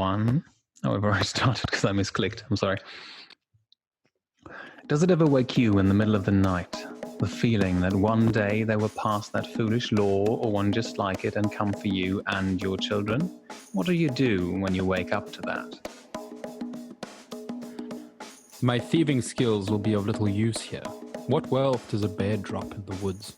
one. Oh, we've already started because I misclicked. I'm sorry. Does it ever wake you in the middle of the night, the feeling that one day they will pass that foolish law or one just like it and come for you and your children? What do you do when you wake up to that? My thieving skills will be of little use here. What wealth does a bear drop in the woods?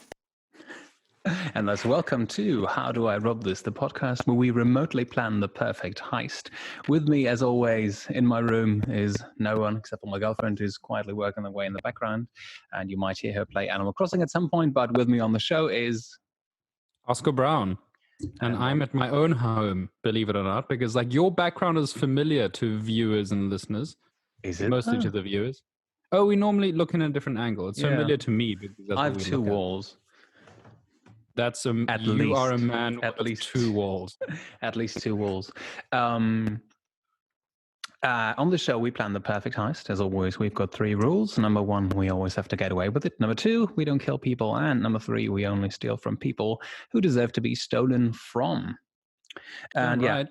And thus, welcome to How Do I Rob This, the podcast where we remotely plan the perfect heist. With me, as always, in my room is no one except for my girlfriend, who's quietly working away in the background. And you might hear her play Animal Crossing at some point, but with me on the show is... Oscar Brown. And I'm at my own home, believe it or not, because your background is familiar to viewers and listeners. Is it? Mostly to the viewers. Oh, we normally look in a different angle. It's familiar to me because that's I what have we two look walls. That's At you least, are a man at with least two walls. At least two walls. On the show, we plan the perfect heist. As always, we've got 3 rules. Number 1, we always have to get away with it. Number 2, we don't kill people. And number 3, we only steal from people who deserve to be stolen from. And right.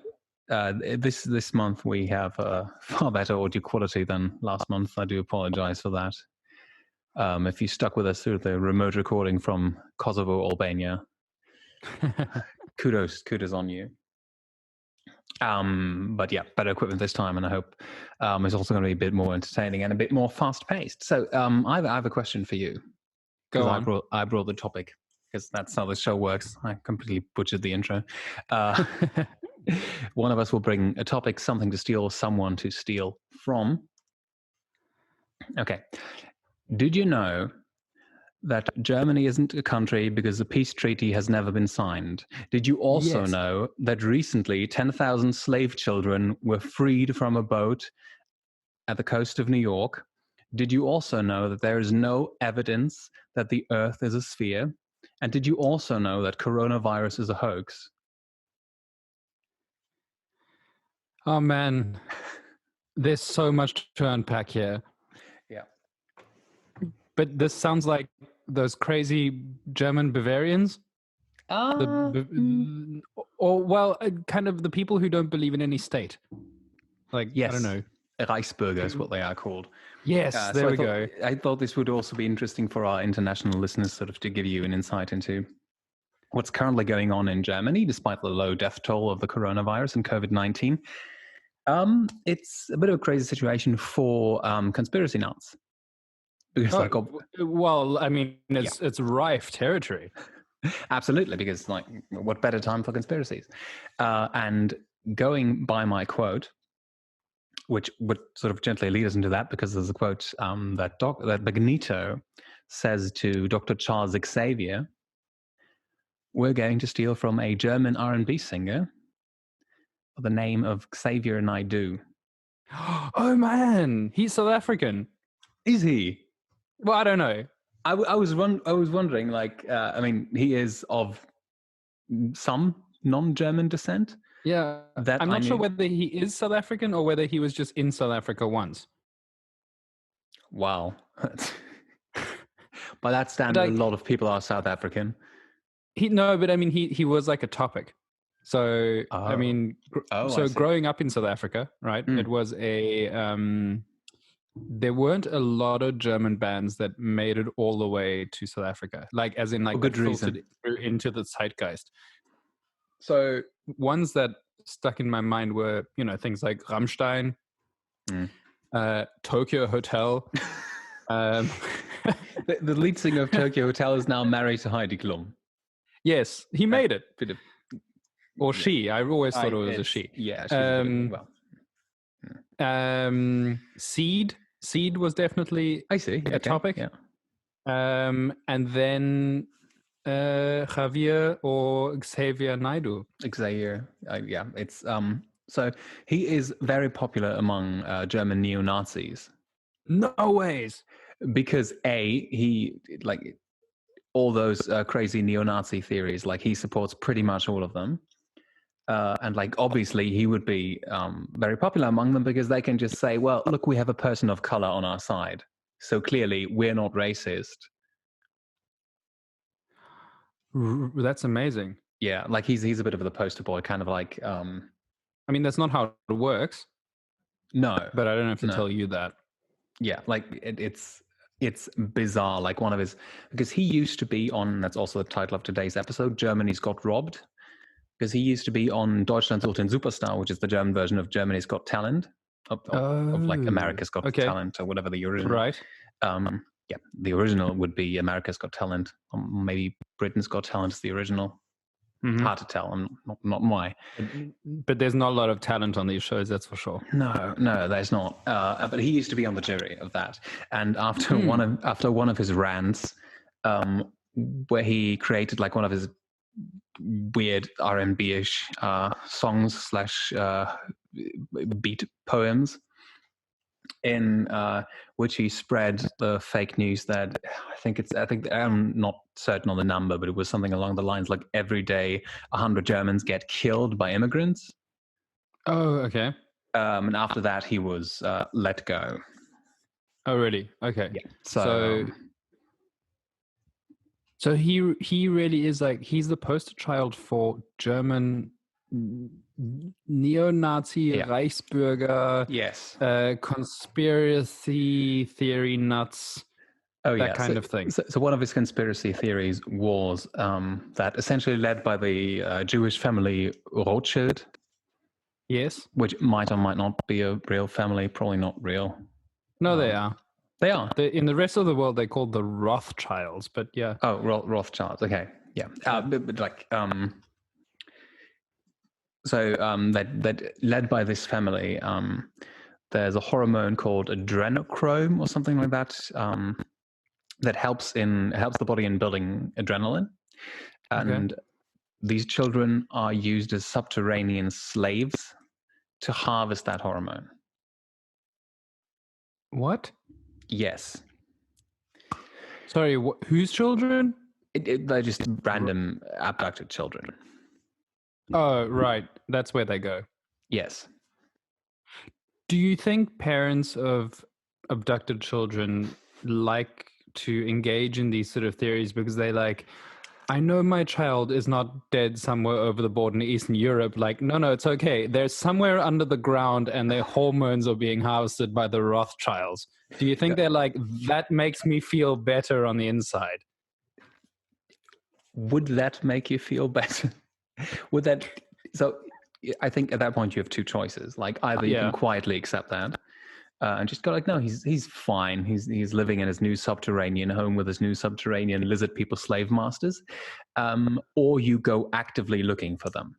This month we have far better audio quality than last month. I do apologize for that. If you stuck with us through the remote recording from Kosovo, Albania, kudos on you. But yeah, better equipment this time, and I hope it's also going to be a bit more entertaining and a bit more fast-paced. So I have a question for you. Go on. I brought the topic because that's how the show works. I completely butchered the intro. One of us will bring a topic, something to steal, someone to steal from. Okay. Did you know that Germany isn't a country because the peace treaty has never been signed? Did you also know that recently 10,000 slave children were freed from a boat at the coast of New York? Did you also know that there is no evidence that the Earth is a sphere? And did you also know that coronavirus is a hoax? Oh, man. There's so much to unpack here. Yeah. But this sounds like those crazy German Bavarians. Kind of the people who don't believe in any state. Yes. I don't know. Reichsbürger is what they are called. Yes, there we go. I thought this would also be interesting for our international listeners, sort of to give you an insight into what's currently going on in Germany, despite the low death toll of the coronavirus and COVID-19. It's a bit of a crazy situation for conspiracy nuts. Because it's rife territory. Absolutely, because what better time for conspiracies? And going by my quote, which would sort of gently lead us into that, because there's a quote that Magneto says to Dr. Charles Xavier, "We're going to steal from a German R&B singer by the name of Xavier Naidoo." Oh man, he's South African. Is he? Well, I don't know. I was wondering, he is of some non-German descent. Yeah, I'm not sure whether he is South African or whether he was just in South Africa once. Wow. By that standard, a lot of people are South African. He was like a topic. So, growing up in South Africa, right, it was there weren't a lot of German bands that made it all the way to South Africa, good reason. Into the zeitgeist. So ones that stuck in my mind were, things like Rammstein, Tokyo Hotel. The lead singer of Tokyo Hotel is now married to Heidi Klum. Yes, he made it. Or she. I always thought it was a she. Yeah. Seed was definitely a topic. Yeah. And then Xavier or Xavier Naidoo. Xavier, it's so he is very popular among German neo-Nazis. No ways. Because he all those crazy neo-Nazi theories, he supports pretty much all of them. And obviously he would be very popular among them because they can just say, well, look, we have a person of color on our side. So clearly we're not racist. That's amazing. Yeah, he's a bit of the poster boy, kind of I mean, that's not how it works, No, but I don't have to No. tell you that. yeah, like it's bizarre. Like one of his, because he used to be on. That's also the title of today's episode. Germany's Got Robbed, because he used to be on Deutschland sucht den Superstar, which is the German version of Germany's Got Talent, of like America's Got Talent or whatever the original. Right. Yeah, the original would be America's Got Talent. Maybe Britain's Got Talent is the original. Mhm. Hard to tell. I'm not my. But there's not a lot of talent on these shows, that's for sure. No, there's not. But he used to be on the jury of that. And after one of his rants, where he created like one of his weird R&B-ish songs / beat poems, in which he spread the fake news that I think I'm not certain on the number, but it was something along the lines like every day 100 Germans get killed by immigrants. Oh, okay. And after that, he was let go. Oh, really? Okay. Yeah. So he really is like, he's the poster child for German neo-Nazi Reichsbürger, yes, conspiracy theory nuts, that kind of thing. So one of his conspiracy theories was that essentially led by the Jewish family Rothschild. Yes. Which might or might not be a real family, probably not real. No, they are. They are. In the rest of the world, they're called the Rothschilds, but yeah. Oh, Rothschilds. Okay, yeah. But like, so that led by this family, there's a hormone called adrenochrome or something like that, that helps the body in building adrenaline, and these children are used as subterranean slaves to harvest that hormone. What? Yes. Sorry, whose children? They're just random abducted children. Oh, right. That's where they go. Yes. Do you think parents of abducted children like to engage in these sort of theories because they like, I know my child is not dead somewhere over the border in Eastern Europe. Like, no, it's okay. They're somewhere under the ground and their hormones are being harvested by the Rothschilds. Do you think they're like, that makes me feel better on the inside? Would that make you feel better? Would that? So I think at that point you have two choices. Like either you can quietly accept that and just go like, no, he's fine. He's living in his new subterranean home with his new subterranean lizard people slave masters, or you go actively looking for them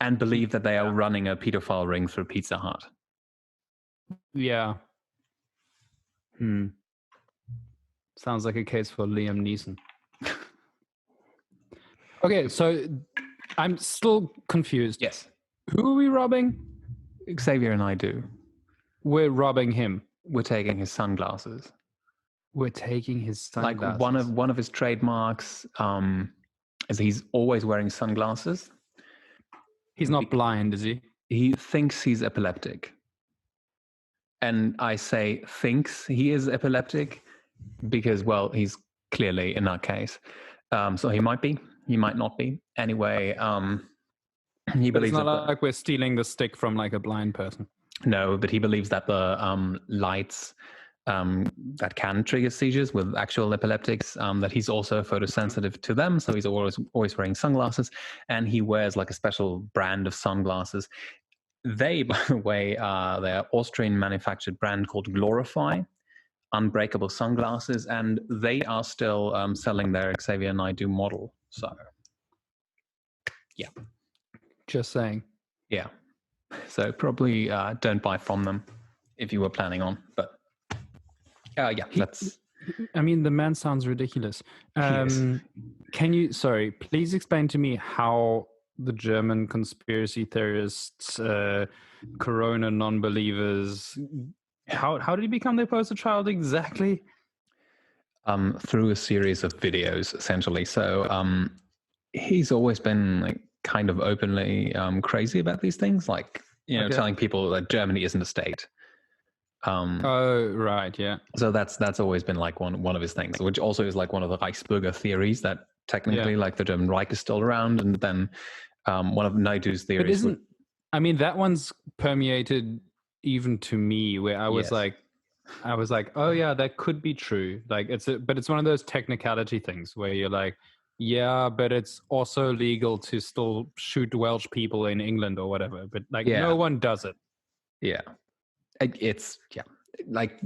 and believe that they are running a pedophile ring through Pizza Hut. Yeah. Sounds like a case for Liam Neeson. Okay, so I'm still confused. Yes. Who are we robbing? Xavier Naidoo. We're robbing him. We're taking his sunglasses. We're taking his sunglasses. Like one of his trademarks is he's always wearing sunglasses. He's not blind, is he? He thinks he's epileptic. And I say thinks he is epileptic because, well, he's clearly in that case. So he might be, he might not be. Anyway, he believes it's not like we're stealing the stick from like a blind person. No, but he believes that the lights that can trigger seizures with actual epileptics, that he's also photosensitive to them. So he's always wearing sunglasses, and he wears like a special brand of sunglasses. They, by the way, they're Austrian manufactured brand called Glorify, unbreakable sunglasses, and they are still selling their Xavier Naidoo model. So, yeah. Just saying. Yeah. So probably don't buy from them if you were planning on. But yeah, that's... I mean, the man sounds ridiculous. Can you, please explain to me how the German conspiracy theorists, Corona non-believers, how did he become their poster child exactly? Through a series of videos, essentially. So he's always been like kind of openly crazy about these things, like, you know, telling people that Germany isn't a state. Oh, right, yeah. So that's always been like one of his things, which also is like one of the Reichsbürger theories that technically like the German Reich is still around, and then One of Naidoo's But theories isn't, I mean, that one's permeated even to me, where I was Yes. like, oh yeah, that could be true. Like but it's one of those technicality things where you're like, yeah, but it's also legal to still shoot Welsh people in England or whatever. But like, no one does it. Yeah. It's, like,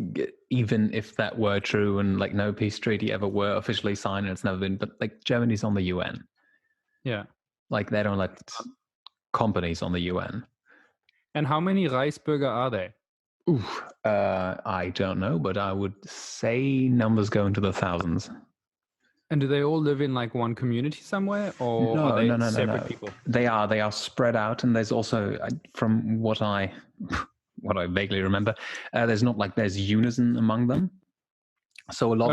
even if that were true and like no peace treaty ever were officially signed and it's never been, but like Germany's on the UN. Yeah. Like they don't let companies on the UN. And how many Reichsbürger are there? I don't know, but I would say numbers go into the thousands. And do they all live in like one community somewhere, or are they separate people? They are spread out, and there's also, from what I vaguely remember, there's unison among them. So a lot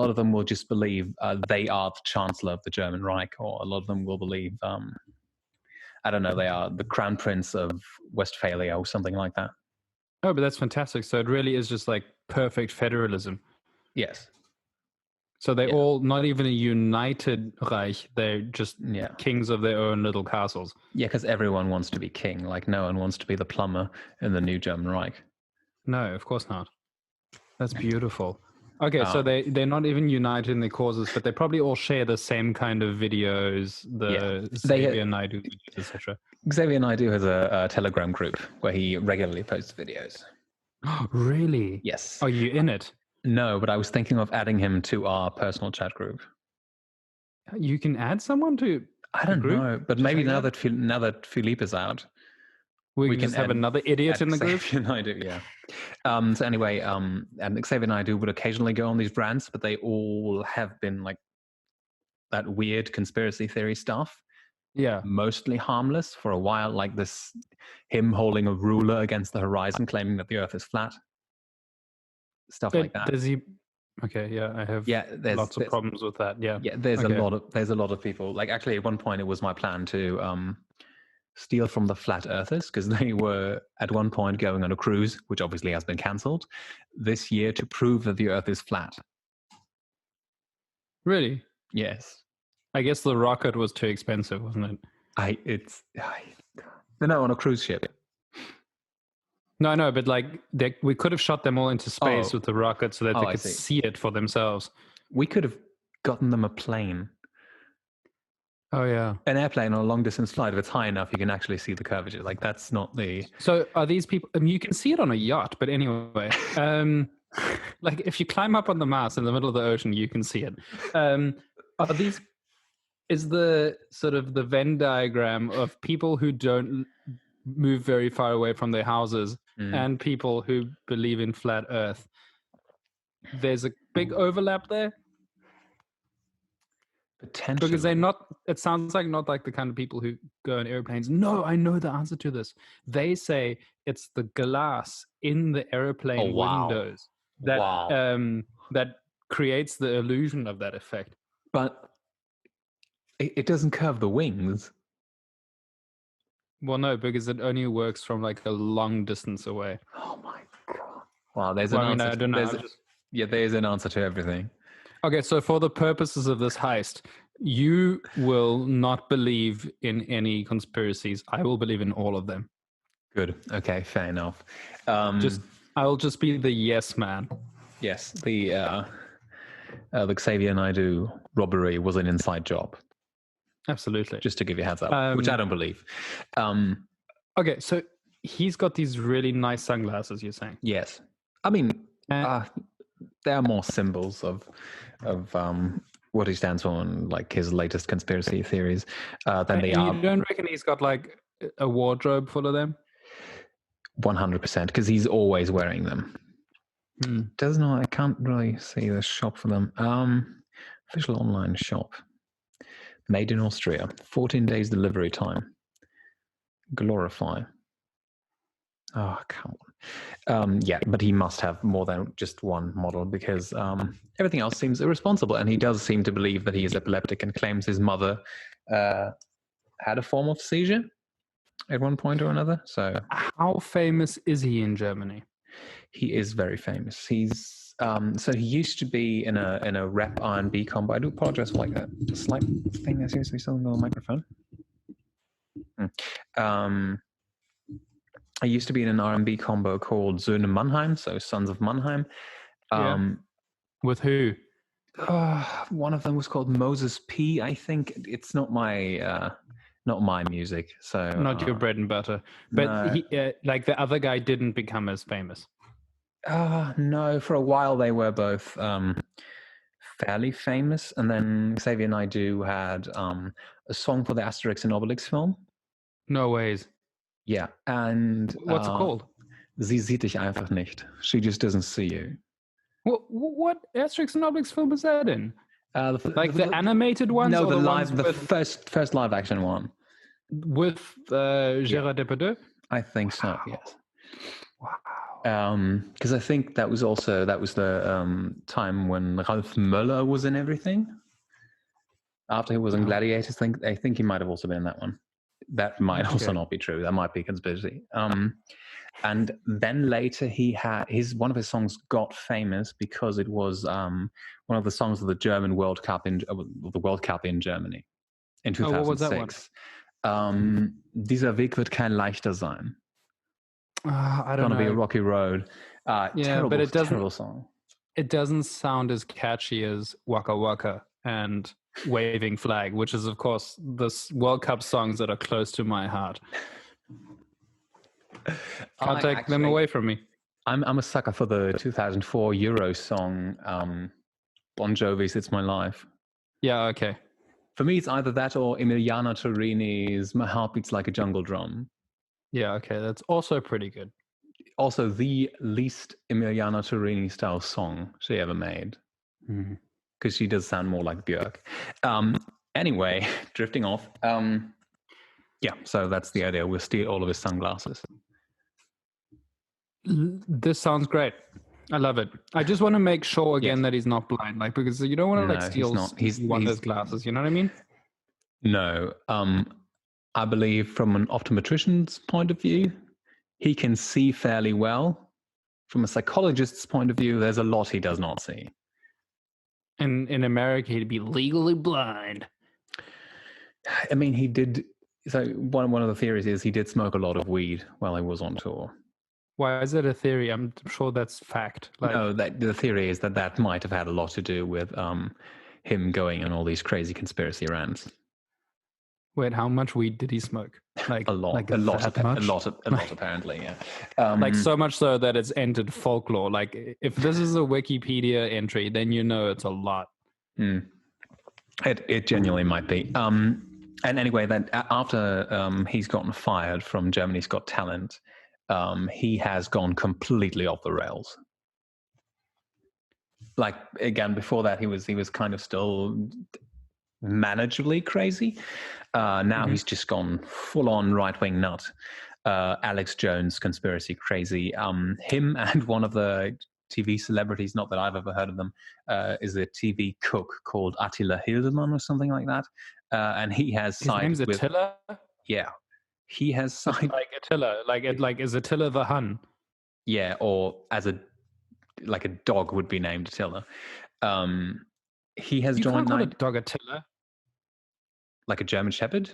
of them will just believe they are the Chancellor of the German Reich, or a lot of them will believe I don't know, they are the Crown Prince of Westphalia or something like that. Oh, but that's fantastic. So it really is just like perfect federalism. Yes. So they all, not even a united Reich, they're just kings of their own little castles. Yeah, because everyone wants to be king. Like no one wants to be the plumber in the new German Reich. No, of course not. That's beautiful. Okay, so they're not even united in their causes, but they probably all share the same kind of videos, Xavier Naidoo, etc. Xavier Naidoo has a Telegram group where he regularly posts videos. Oh, really? Yes. Are you in it? No, but I was thinking of adding him to our personal chat group. You can add someone to I don't know, but maybe now that Philippe is out, we can just have another idiot in the group. Xavier Naidoo, yeah. So anyway, and Xavier Naidoo would occasionally go on these rants, but they all have been like that weird conspiracy theory stuff. Yeah. Mostly harmless for a while, like him holding a ruler against the horizon, claiming that the Earth is flat. Stuff like that. Does he? Okay, yeah, I have lots of problems with that. Yeah, there's a lot of people. Like actually, at one point, it was my plan to steal from the flat earthers because they were at one point going on a cruise, which obviously has been cancelled this year, to prove that the Earth is flat. Really? Yes. I guess the rocket was too expensive, wasn't it? No, on a cruise ship. No, I know, but like we could have shot them all into space with the rocket so that they could see it for themselves. We could have gotten them a plane. Oh yeah, an airplane on a long distance flight. If it's high enough, you can actually see the curvature. Like that's not the. So are these people? I mean, you can see it on a yacht, but anyway, like if you climb up on the mast in the middle of the ocean, you can see it. Are these? Is the sort of the Venn diagram of people who don't move very far away from their houses and people who believe in flat Earth? There's a big overlap there. Potentially. Because they're not, it sounds like not like the kind of people who go in airplanes. No, I know the answer to this. They say it's the glass in the airplane windows that creates the illusion of that effect. But it doesn't curve the wings. Well, no, because it only works from like a long distance away. Oh my god! Wow, there's an answer. I don't know. There's an answer to everything. Okay, so for the purposes of this heist, you will not believe in any conspiracies. I will believe in all of them. Good. Okay, fair enough. I will just be the yes man. Yes, the Xavier Naidoo robbery was an inside job. Absolutely. Just to give you a heads up, which I don't believe. Okay, so he's got these really nice sunglasses, you're saying? Yes. I mean, there are more symbols of what he stands for and like his latest conspiracy theories than they are. You don't reckon he's got like a wardrobe full of them? 100%, because he's always wearing them. Doesn't know. I can't really see the shop for them. Official online shop. Made in Austria. 14 days delivery time. Glorify. Oh, come on. Yeah, but he must have more than just one model because everything else seems irresponsible. And he does seem to believe that he is epileptic and claims his mother had a form of seizure at one point or another. So, how famous is he in Germany? He is very famous. He's so he used to be in a rap R&B combo. I do apologize for like a slight thing. I seriously still on the microphone. I used to be in an R&B combo called Söhne Mannheim, so Sons of Mannheim. With who? One of them was called Moses P. I think it's not my music. So Not your bread and butter. But no. he, like the other guy didn't become as famous. No, for a while they were both fairly famous, and then Xavier Naidoo had a song for the Asterix and Obelix film. No ways. Yeah, and what's it called? Sie sieht dich einfach nicht. She just doesn't see you. What Asterix and Obelix film is that in? The animated ones? No, or the ones live, the first live action one with Gérard Depardieu. I think so. Yes. Wow. Because I think that was the time when Ralph Möller was in everything. After he was in Gladiators, I think he might have also been in that one. That might also not be true. That might be conspiracy. And then later he had one of his songs got famous because it was one of the songs of the German World Cup in Germany in 2006. What was that one? Dieser Weg wird kein leichter sein. I don't know. Gonna be a rocky road. But it doesn't. Terrible song. It doesn't sound as catchy as Waka Waka and Waving Flag, which is, of course, the World Cup songs that are close to my heart. Can't take them away from me. I'm a sucker for the 2004 Euro song, Bon Jovi's "It's My Life." Yeah, okay. For me, it's either that or Emiliana Torini's "My Heart Beats Like a Jungle Drum." Yeah, okay, that's also pretty good. Also, the least Emiliana Torini style song she ever made, because she does sound more like Björk. Anyway, drifting off. Yeah, so that's the idea. We'll steal all of his sunglasses. This sounds great. I love it. I just want to make sure again that he's not blind, because you don't want to steal Wonder's glasses. You know what I mean? No. I believe from an optometrician's point of view, he can see fairly well. From a psychologist's point of view, there's a lot he does not see. In America, he'd be legally blind. I mean, he did. So one of the theories is he did smoke a lot of weed while he was on tour. Why is it a theory? I'm sure that's fact. No, the theory is that might have had a lot to do with him going on all these crazy conspiracy rants. Wait, how much weed did he smoke? A lot, apparently. Yeah, so much so that it's entered folklore. Like, if this is a Wikipedia entry, then you know it's a lot. It genuinely might be. And anyway, then after he's gotten fired from Germany's Got Talent, he has gone completely off the rails. Like, again, before that, he was kind of still manageably crazy. Now he's just gone full-on right-wing nut. Alex Jones, conspiracy crazy. Him and one of the TV celebrities, not that I've ever heard of them, is a TV cook called Attila Hildemann or something like that. And he has sided with... His name's Attila? Yeah. He has sided... Like Attila, like is Attila the Hun? Yeah, or as a dog would be named Attila. He has joined... You can't call a dog Attila. Like a German Shepherd?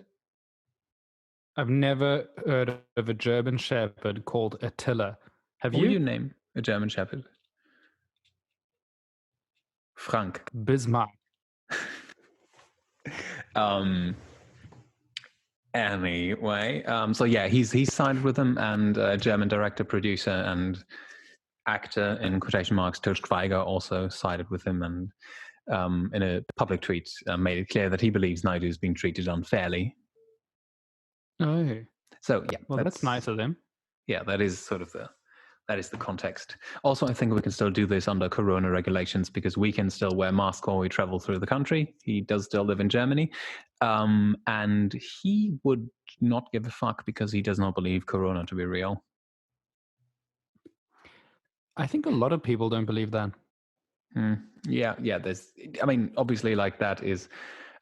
I've never heard of a German Shepherd called Attila. What would you name a German Shepherd? Frank. Bismarck. Anyway, so yeah, he's sided with them, and German director, producer, and actor in quotation marks Til Schweiger also sided with him, and in a public tweet made it clear that he believes Naidoo is being treated unfairly. Oh, so yeah, well, that's nice of them. Yeah, that is the context. Also, I think we can still do this under Corona regulations because we can still wear masks while we travel through the country. He does still live in Germany, and he would not give a fuck because he does not believe Corona to be real. I think a lot of people don't believe that. Yeah. I mean, obviously, like that is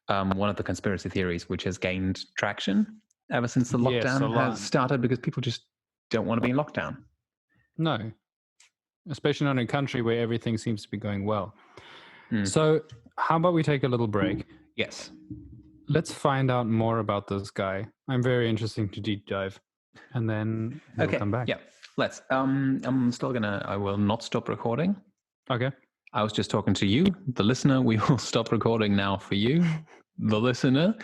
one of the conspiracy theories which has gained traction ever since the lockdown has started because people just don't want to be in lockdown. No, especially not in a country where everything seems to be going well. So how about we take a little break? Yes. let's find out more about this guy. I'm very interested to deep dive, and then we'll come back. Yeah, let's. I will not stop recording. Okay. I was just talking to you, the listener. We will stop recording now for you, the listener,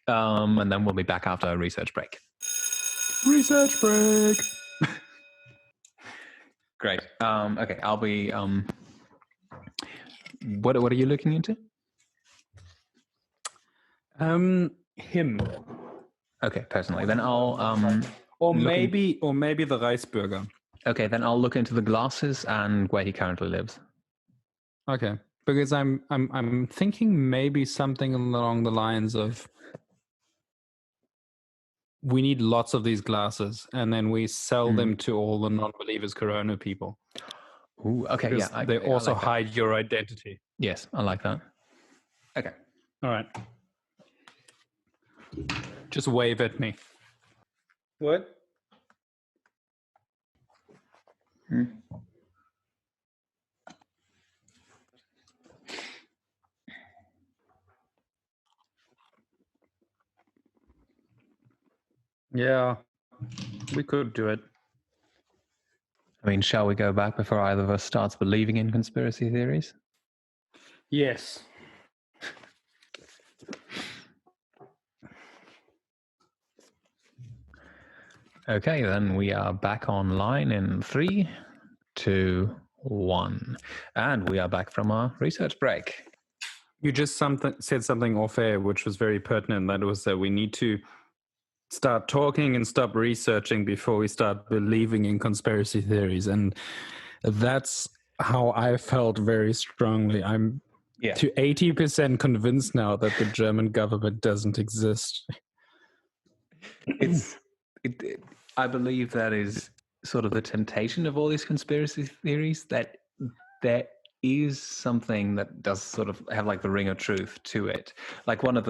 and then we'll be back after a research break. Research break. Great. Okay, I'll be. What are you looking into? Him. Okay, personally, then I'll. Or maybe the Reisburger. Okay, then I'll look into the glasses and where he currently lives. Okay, because I'm thinking maybe something along the lines of we need lots of these glasses, and then we sell them to all the non-believers Corona people. Ooh, okay, because they also like hide your identity. Yes, I like that. Okay. All right. Just wave at me. What? Yeah, we could do it. I mean, shall we go back before either of us starts believing in conspiracy theories? Yes. Okay, then we are back online in 3, 2, 1. And we are back from our research break. You just said something off air, which was very pertinent. That was that we need to start talking and stop researching before we start believing in conspiracy theories. And that's how I felt very strongly. I'm to 80% convinced now that the German government doesn't exist. I believe that is sort of the temptation of all these conspiracy theories, that there is something that does sort of have like the ring of truth to it. Like one of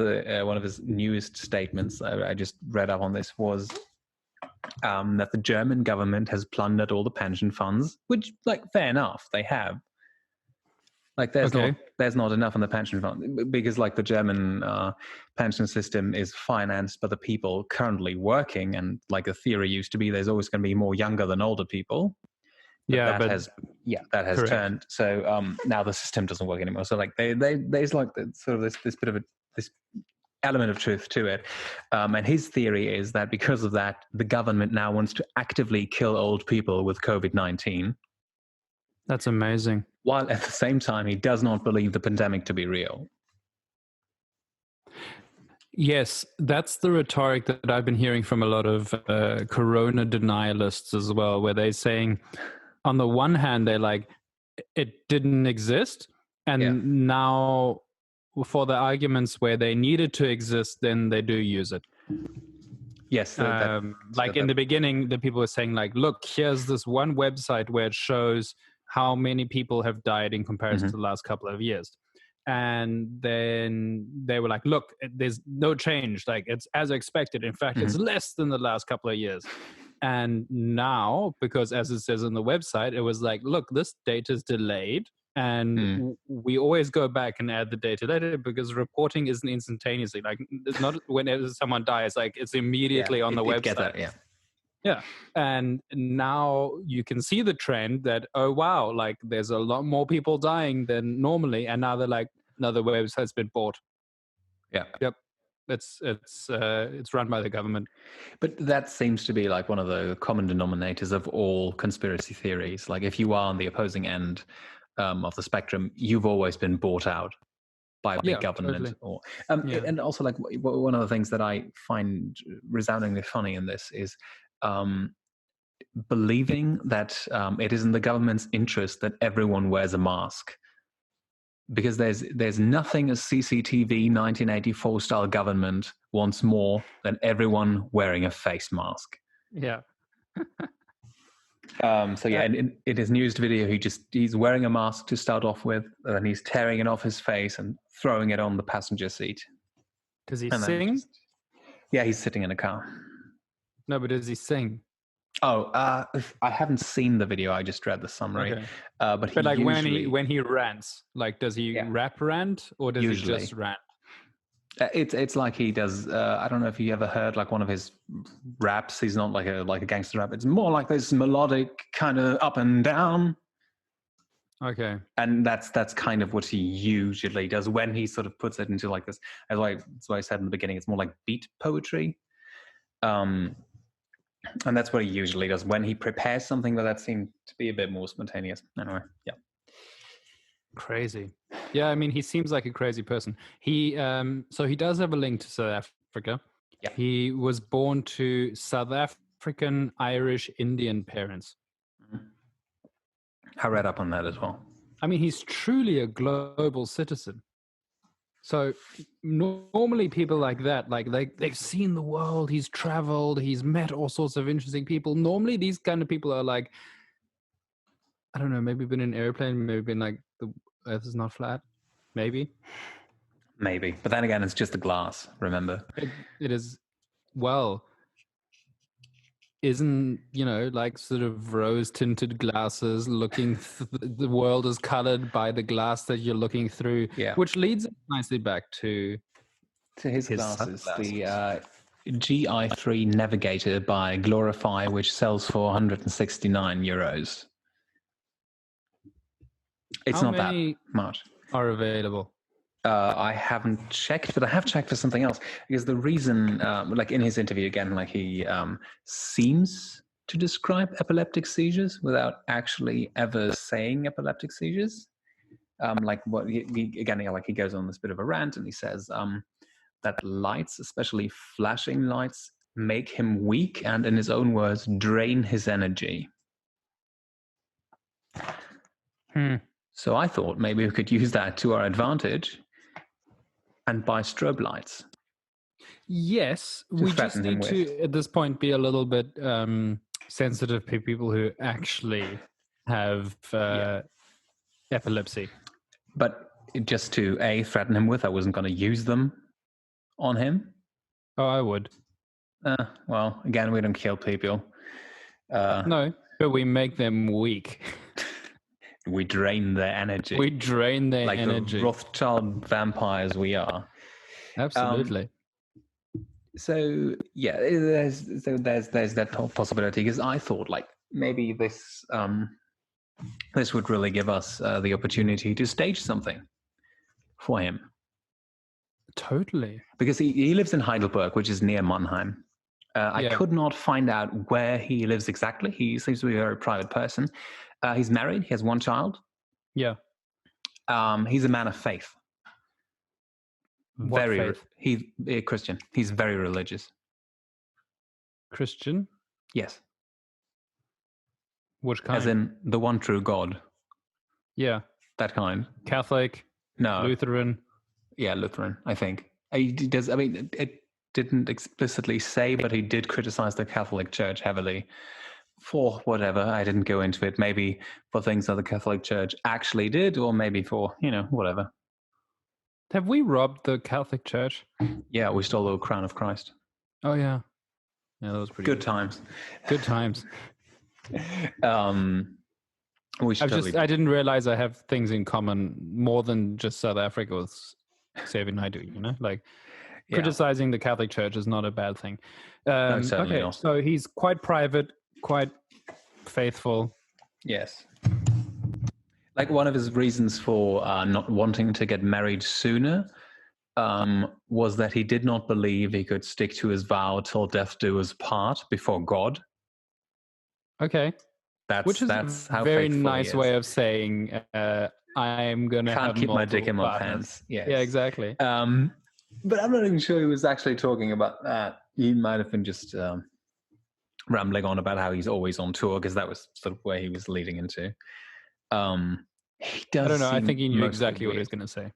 his newest statements I just read up on this was that the German government has plundered all the pension funds, which, like, fair enough, they have. Like, there's not enough in the pension fund because, like, the German pension system is financed by the people currently working, and like the theory used to be, there's always going to be more younger than older people. But that has turned. So now the system doesn't work anymore. So like there's like sort of this bit of this element of truth to it. And his theory is that because of that, the government now wants to actively kill old people with COVID-19. That's amazing. While at the same time, he does not believe the pandemic to be real. Yes, that's the rhetoric that I've been hearing from a lot of corona denialists as well, where they're saying, on the one hand, they're like, it didn't exist. And now for the arguments where they needed to exist, then they do use it. Yes. Like in the beginning, the people were saying like, look, here's this one website where it shows how many people have died in comparison to the last couple of years. And then they were like, look, there's no change. Like, it's as expected. In fact, it's less than the last couple of years. And now, because as it says on the website, it was like, look, this data is delayed. And we always go back and add the data later because reporting isn't instantaneously. Like, it's not whenever someone dies, like it's immediately on the website. Yeah. And now you can see the trend that, oh, wow, like there's a lot more people dying than normally. And now they're like, no, the website's been bought. Yeah. Yep. It's run by the government. But that seems to be like one of the common denominators of all conspiracy theories. Like if you are on the opposing end of the spectrum, you've always been bought out by the government. Totally. And also, like, one of the things that I find resoundingly funny in this is believing that it is in the government's interest that everyone wears a mask. Because there's nothing a CCTV 1984 style government wants more than everyone wearing a face mask. Yeah. In his newest video, he's wearing a mask to start off with, and he's tearing it off his face and throwing it on the passenger seat. Does he sing? He's sitting in a car. No, but does he sing? Oh, I haven't seen the video. I just read the summary. Okay. But like usually, when he rants, like, does he rap rant or does he just rant? It's like he does. I don't know if you ever heard like one of his raps. He's not like a gangster rap. It's more like this melodic kind of up and down. Okay. And that's kind of what he usually does when he sort of puts it into like this. That's why I said in the beginning, it's more like beat poetry. And that's what he usually does when he prepares something, but that seemed to be a bit more spontaneous. Anyway, yeah. Crazy. Yeah, I mean, he seems like a crazy person. He so he does have a link to South Africa. Yeah. He was born to South African, Irish, Indian parents. I read up on that as well. I mean, he's truly a global citizen. So normally people like that, like they've seen the world, he's traveled, he's met all sorts of interesting people. Normally these kind of people are like, I don't know, maybe been in an airplane, maybe been like, the earth is not flat. Maybe. But then again, it's just a glass, remember? It is, well, isn't, like sort of rose-tinted glasses looking, the world is colored by the glass that you're looking through, which leads nicely back to his glasses. The GI3 Navigator by Glorify, which sells for 169 euros. It's not that much. Are available? I haven't checked, but I have checked for something else, because the reason, like in his interview again, like he seems to describe epileptic seizures without actually ever saying epileptic seizures. Like what he goes on this bit of a rant, and he says that lights, especially flashing lights, make him weak and, in his own words, drain his energy. So I thought maybe we could use that to our advantage and buy strobe lights. Yes, we just need to, at this point, be a little bit sensitive to people who actually have epilepsy. But just to threaten him with, I wasn't going to use them on him. Oh, I would. Well, again, we don't kill people. No, but we make them weak. We drain their energy. We drain their like energy. The Rothschild vampires we are. Absolutely. So yeah, there's that possibility, because I thought like maybe this would really give us the opportunity to stage something for him. Totally. Because he lives in Heidelberg, which is near Mannheim. I could not find out where he lives exactly. He seems to be a very private person. He's married. He has one child. Yeah. He's a man of faith. What faith? He's a Christian. He's very religious. Christian? Yes. Which kind? As in the one true God. Yeah. That kind. Catholic? No. Lutheran? Yeah, Lutheran, I think. He does. I mean, it didn't explicitly say, but he did criticize the Catholic Church heavily for whatever. I didn't go into it. Maybe for things that the Catholic Church actually did, or maybe for, whatever. Have we robbed the Catholic Church? Yeah, we stole the crown of Christ. Oh, yeah. Yeah, that was pretty good times. Good times. We should I didn't realize I have things in common more than just South Africa with Xavier Naidoo, like criticizing the Catholic Church is not a bad thing. No, certainly not. So he's quite private, quite faithful. Yes. Like one of his reasons for not wanting to get married sooner was that he did not believe he could stick to his vow till death do us part before God. Okay. That's a very nice way of saying I'm going to have keep my dick in my partners. pants. Yes. Yeah, exactly. But I'm not even sure he was actually talking about that. He might have been just rambling on about how he's always on tour, because that was sort of where he was leading into. He does. I don't know. I think he knew exactly weird. What he was going to say.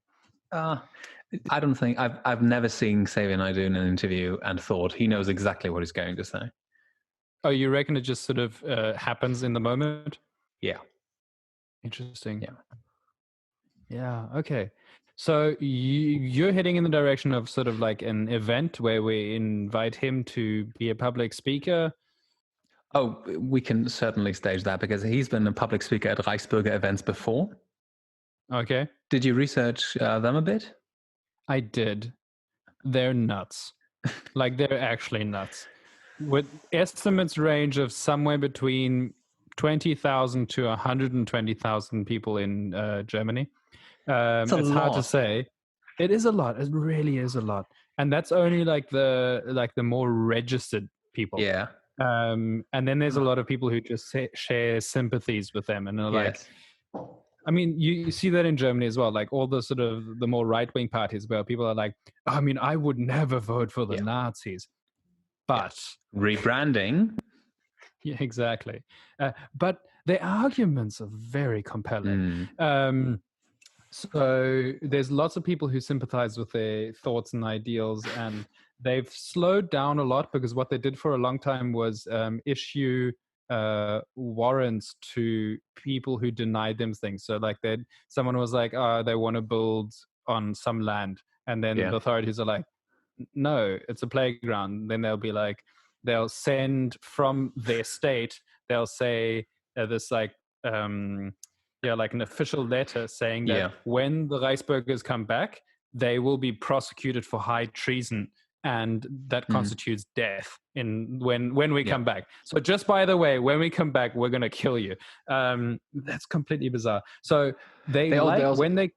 I don't think I've never seen Xavier Naidoo in an interview and thought he knows exactly what he's going to say. Oh, you reckon it just sort of happens in the moment? Yeah. Interesting. Yeah. Yeah. Okay. So you're heading in the direction of sort of like an event where we invite him to be a public speaker. Oh, we can certainly stage that, because he's been a public speaker at Reichsbürger events before. Okay. Did you research them a bit? I did. they're nuts. Like, they're actually nuts. With estimates range of somewhere between 20,000 to 120,000 people in Germany. It's hard to say. It is a lot. It really is a lot, and that's only like the more registered people. Yeah. And then there's a lot of people who just share sympathies with them, and are like, I mean, you see that in Germany as well. Like all the sort of the more right wing parties, where people are like, I mean, I would never vote for the Nazis, but rebranding. Yeah, exactly. But the arguments are very compelling. So there's lots of people who sympathize with their thoughts and ideals, and they've slowed down a lot because what they did for a long time was issue warrants to people who denied them things. So like someone was like, they want to build on some land, and then the authorities are like, no, it's a playground. Then they'll be like, they'll send from their state, they'll say this like like an official letter saying that when the Reichsbürgers come back, they will be prosecuted for high treason, and that constitutes death when we come back. So just by the way, when we come back, we're going to kill you. That's completely bizarre. So they also, when they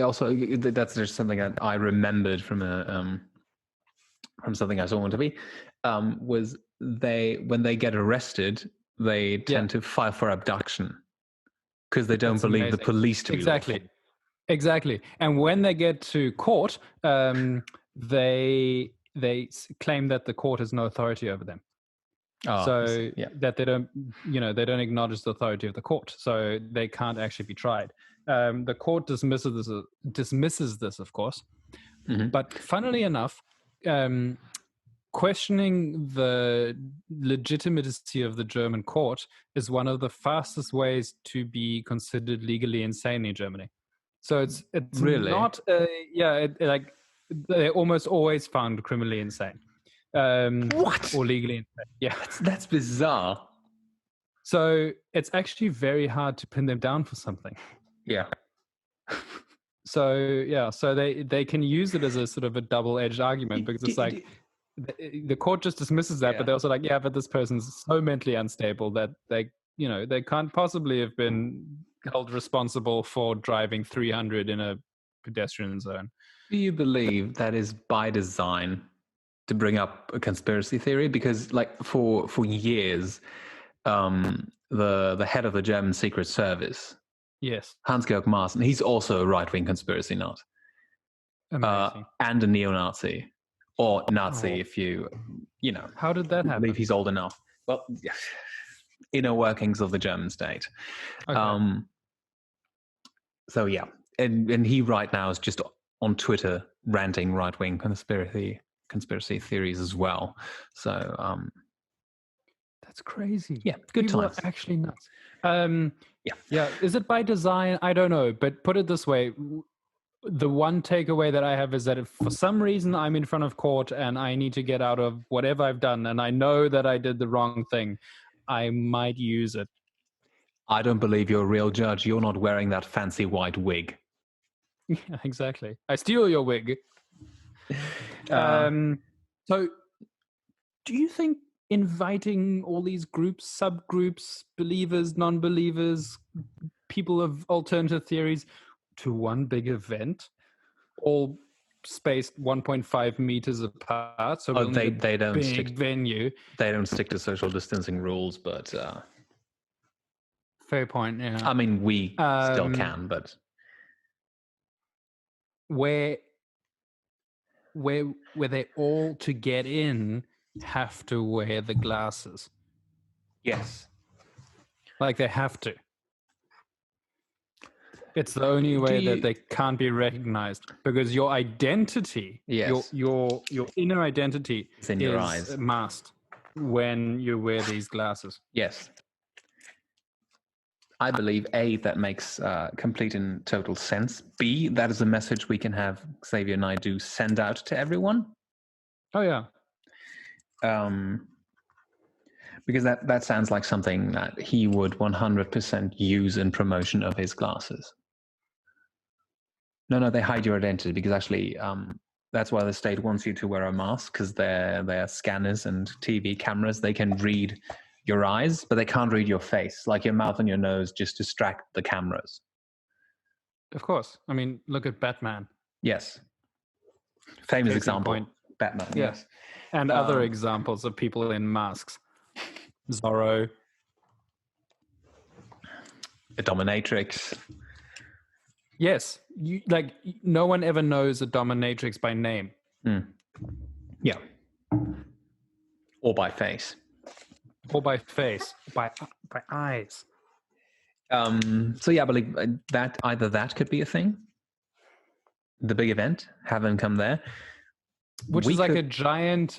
also, that's just something that I remembered from something I saw on TV, was when they get arrested, they tend to file for abduction because they don't believe the police to be lawful. Exactly. And when they get to court, they claim that the court has no authority over them. That they don't acknowledge the authority of the court, so they can't actually be tried. The court dismisses this, of course. But funnily enough, questioning the legitimacy of the German court is one of the fastest ways to be considered legally insane in Germany. So it's really not like they're almost always found criminally insane. What? Or legally insane. Yeah, that's bizarre. So it's actually very hard to pin them down for something. Yeah. So they can use it as a sort of a double-edged argument, because it's like the court just dismisses that, but they're also like, but this person's so mentally unstable that they can't possibly have been held responsible for driving 300 in a pedestrian zone. Do you believe that is by design to bring up a conspiracy theory? Because like for years, the head of the German Secret Service, Hans-Georg Maaßen, he's also a right-wing conspiracy nut. Amazing. And a neo-Nazi. Or Nazi, if you know. How did that happen? I believe he's old enough. Well, inner workings of the German state. Okay. So yeah, and he right now is just on Twitter ranting right-wing conspiracy theories as well. So that's crazy. Yeah, good People times. Are actually nuts. Yeah. Is it by design? I don't know. But put it this way. The one takeaway that I have is that if for some reason I'm in front of court and I need to get out of whatever I've done, and I know that I did the wrong thing, I might use it. I don't believe you're a real judge. You're not wearing that fancy white wig. Yeah, exactly. I steal your wig. So do you think inviting all these groups, subgroups, believers, non-believers, people of alternative theories to one big event, all spaced 1.5 meters apart, so they don't big stick venue. They don't stick to social distancing rules, but fair point. Yeah, I mean we still can, but where they all to get in have to wear the glasses. Yes, like they have to. It's the only way that they can't be recognized, because your identity, your inner identity is in your eyes, masked when you wear these glasses. Yes. I believe A, that makes complete and total sense. B, that is a message we can have Xavier Naidoo send out to everyone. Oh yeah. Because that sounds like something that he would 100% use in promotion of his glasses. No, they hide your identity, because actually That's why the state wants you to wear a mask, because they're scanners and TV cameras. They can read your eyes, but they can't read your face. Like your mouth and your nose just distract the cameras. Of course. I mean, look at Batman. Yes. Famous Case in example. point. Batman, Yeah. yes. And other examples of people in masks. Zorro. A dominatrix. Yes. No one ever knows a dominatrix by name. Yeah. Or by face. Or by face. By eyes. So yeah, I believe that either that could be a thing. The big event, have them come there. Which is like a giant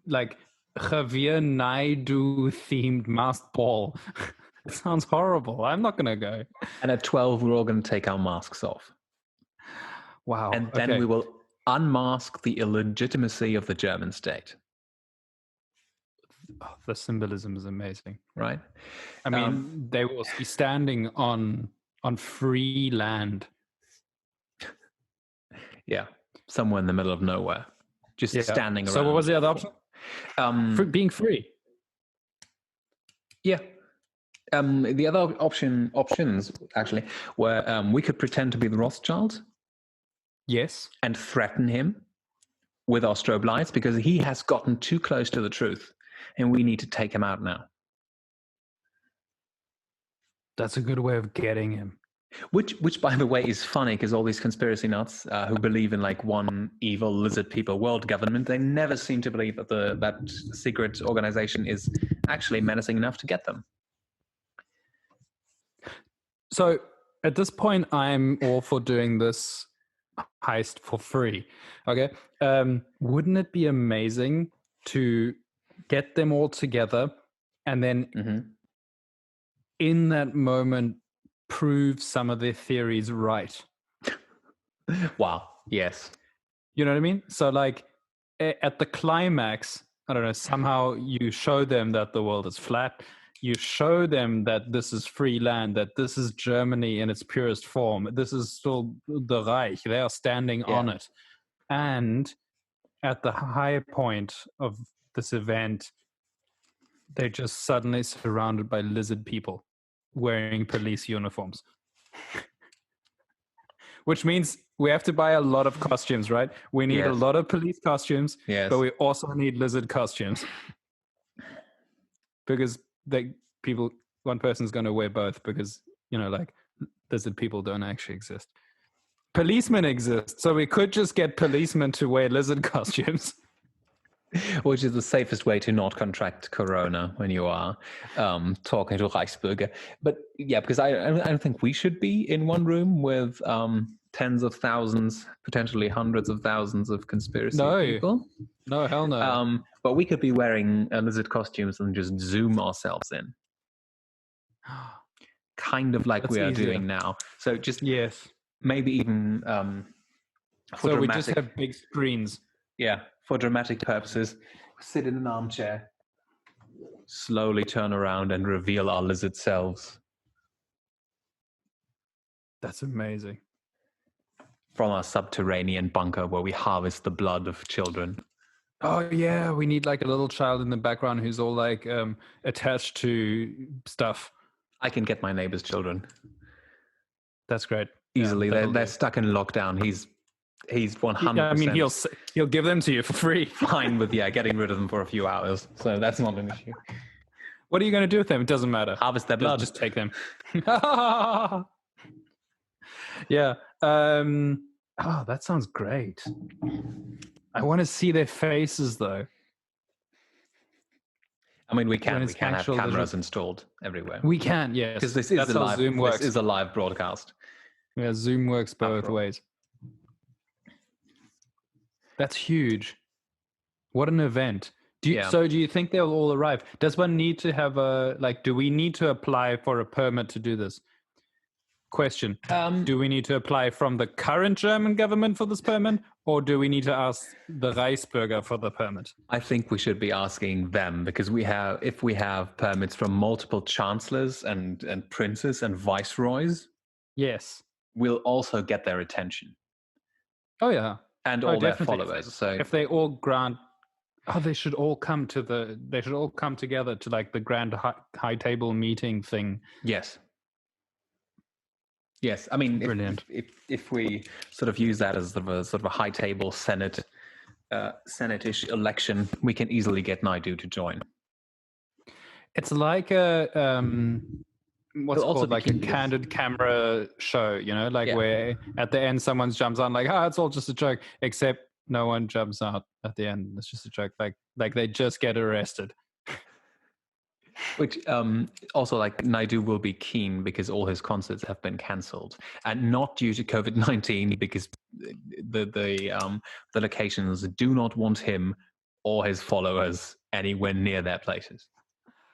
like Xavier Naidoo themed masked ball. It sounds horrible. I'm not gonna go. And at 12 we're all gonna take our masks off. Wow. And then we will unmask the illegitimacy of the German state. Oh, the symbolism is amazing. Right? I mean, they will be standing on free land. Yeah. Somewhere in the middle of nowhere. Just standing around. So what was the other option? Being free. Yeah. The other options actually were we could pretend to be the Rothschild. Yes. And threaten him with our strobe lights because he has gotten too close to the truth and we need to take him out now. That's a good way of getting him. Which by the way, is funny because all these conspiracy nuts who believe in like one evil lizard people world government, they never seem to believe that that secret organization is actually menacing enough to get them. So at this point, I'm all for doing this heist for free. Okay. Wouldn't it be amazing to get them all together and then in that moment prove some of their theories right? Wow. Yes. You know what I mean? So like at the climax, I don't know, somehow you show them that the world is flat. You show them that this is free land, that this is Germany in its purest form. This is still the Reich. They are standing on it. And at the high point of this event, they're just suddenly surrounded by lizard people wearing police uniforms. Which means we have to buy a lot of costumes, right? We need a lot of police costumes, but we also need lizard costumes. Because one person's going to wear both because, like lizard people don't actually exist. Policemen exist, so we could just get policemen to wear lizard costumes. Which is the safest way to not contract corona when you are talking to Reichsbürger. But yeah, because I don't think we should be in one room with tens of thousands, potentially hundreds of thousands of conspiracy people. No, hell no. But we could be wearing lizard costumes and just zoom ourselves in. Kind of like we are doing now. So just maybe even so we just have big screens. Yeah, for dramatic purposes, sit in an armchair, slowly turn around and reveal our lizard selves. That's amazing. From our subterranean bunker where we harvest the blood of children. Oh yeah, we need like a little child in the background who's all like attached to stuff. I can get my neighbor's children. That's great. Easily, they're stuck in lockdown. He's 100%. I mean, he'll give them to you for free. Fine with getting rid of them for a few hours. So that's not an issue. What are you going to do with them? It doesn't matter. Harvest their blood. Just take them. Yeah. Oh, that sounds great. I want to see their faces, though. I mean, we can have cameras installed everywhere. We can, yes. Because this is a live broadcast. Yeah, Zoom works both ways. That's huge. What an event. So do you think they'll all arrive? Does one need to have do we need to apply for a permit to do this? Question. Do we need to apply from the current German government for this permit, or do we need to ask the Reichsbürger for the permit? I think we should be asking them, because if we have permits from multiple chancellors and princes and viceroys, yes, we'll also get their attention. Oh yeah. and Oh, all their definitely. followers. So If they all grant, they should all come together to like the grand high table meeting thing. yes. Yes, I mean, Brilliant. if we sort of use that as sort of a high table Senate-ish election, we can easily get Naidoo to join. It's like a what's He'll also called be like a keen because- candid camera show, like Yeah. where at the end someone jumps on like, it's all just a joke, except no one jumps out at the end. It's just a joke. Like they just get arrested. Which also, like, Naidoo will be keen because all his concerts have been cancelled, and not due to COVID-19, because the locations do not want him or his followers anywhere near their places.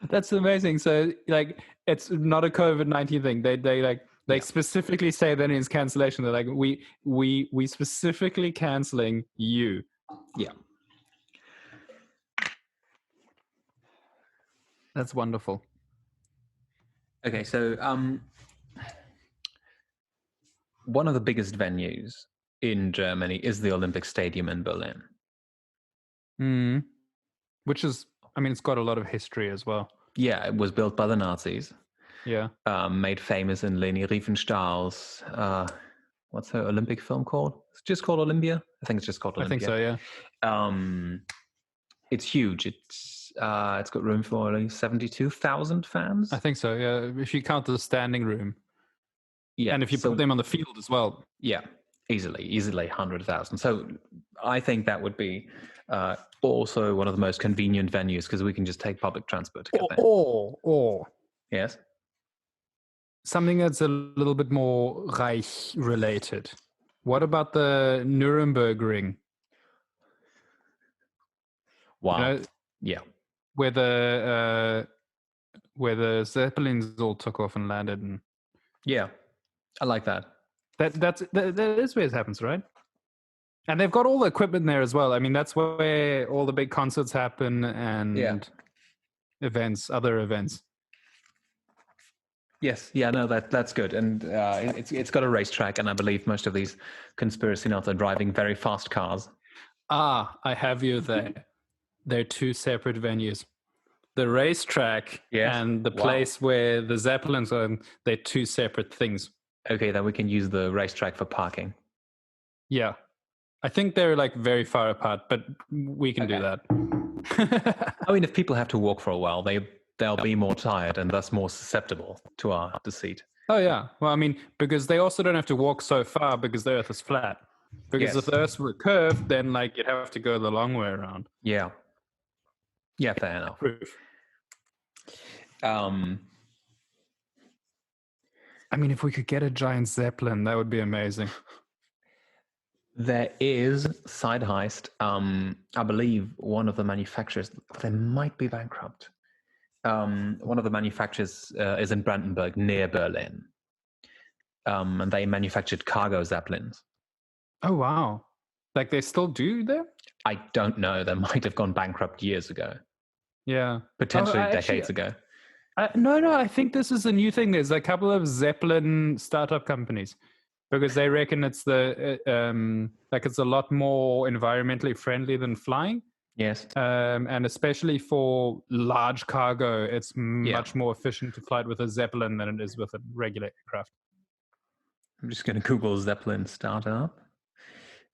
That's amazing. So like it's not a COVID-19 thing. They specifically say that in his cancellation. They're like, we specifically canceling you. Yeah. That's wonderful. Okay, so one of the biggest venues in Germany is the Olympic Stadium in Berlin. Which is, I mean, it's got a lot of history as well. Yeah, it was built by the Nazis. Yeah. Made famous in Leni Riefenstahl's, what's her Olympic film called? It's just called Olympia? I think it's just called Olympia. I think so, yeah. It's huge. It's got room for only 72,000 fans. I think so, yeah. If you count the standing room. Yeah. And if you put them on the field as well. Yeah, easily 100,000. So I think that would be also one of the most convenient venues because we can just take public transport to get there. Or Yes. Something that's a little bit more Reich related. What about the Nuremberg Ring? Wow. Yeah. Where the Zeppelins all took off and landed, and yeah, I like that. That is where it happens, right? And they've got all the equipment there as well. I mean, that's where all the big concerts happen and other events. Yes, yeah, no, that's good, and it's got a racetrack, and I believe most of these conspiracy nuts are driving very fast cars. I have you there. They're two separate venues. The racetrack and the place where the Zeppelins are, they're two separate things. Okay, then we can use the racetrack for parking. Yeah. I think they're like very far apart, but we can do that. I mean, if people have to walk for a while, they'll be more tired and thus more susceptible to our deceit. Oh, yeah. Well, I mean, because they also don't have to walk so far because the Earth is flat. Because if the Earth were curved, then like you'd have to go the long way around. Yeah. Yeah, fair enough. I mean, if we could get a giant Zeppelin, that would be amazing. There is side heist. I believe one of the manufacturers, they might be bankrupt. One of the manufacturers is in Brandenburg, near Berlin. And they manufactured cargo Zeppelins. Oh, wow. Like they still do there? I don't know. They might have gone bankrupt years ago. Yeah. Potentially decades ago. No, I think this is a new thing. There's a couple of Zeppelin startup companies because they reckon it's it's a lot more environmentally friendly than flying. Yes. And especially for large cargo, it's much more efficient to fly it with a Zeppelin than it is with a regular aircraft. I'm just going to Google Zeppelin startup.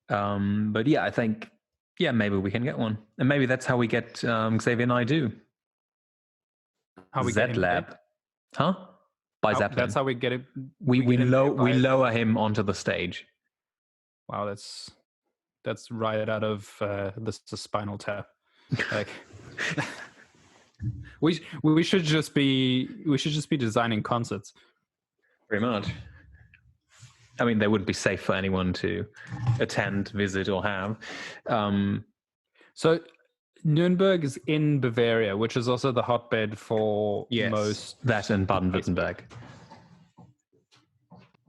But yeah, I think, maybe we can get one. And maybe that's how we get Xavier Naidoo. How we get him Z-Lab. Huh? By Zeppelin. That's how we get it. We lower him onto the stage. Wow, that's right out of the Spinal Tap. Like, we should just be designing concerts. Pretty much. I mean, they wouldn't be safe for anyone to attend, visit, or have. So Nuremberg is in Bavaria, which is also the hotbed for most. That and Baden-Württemberg.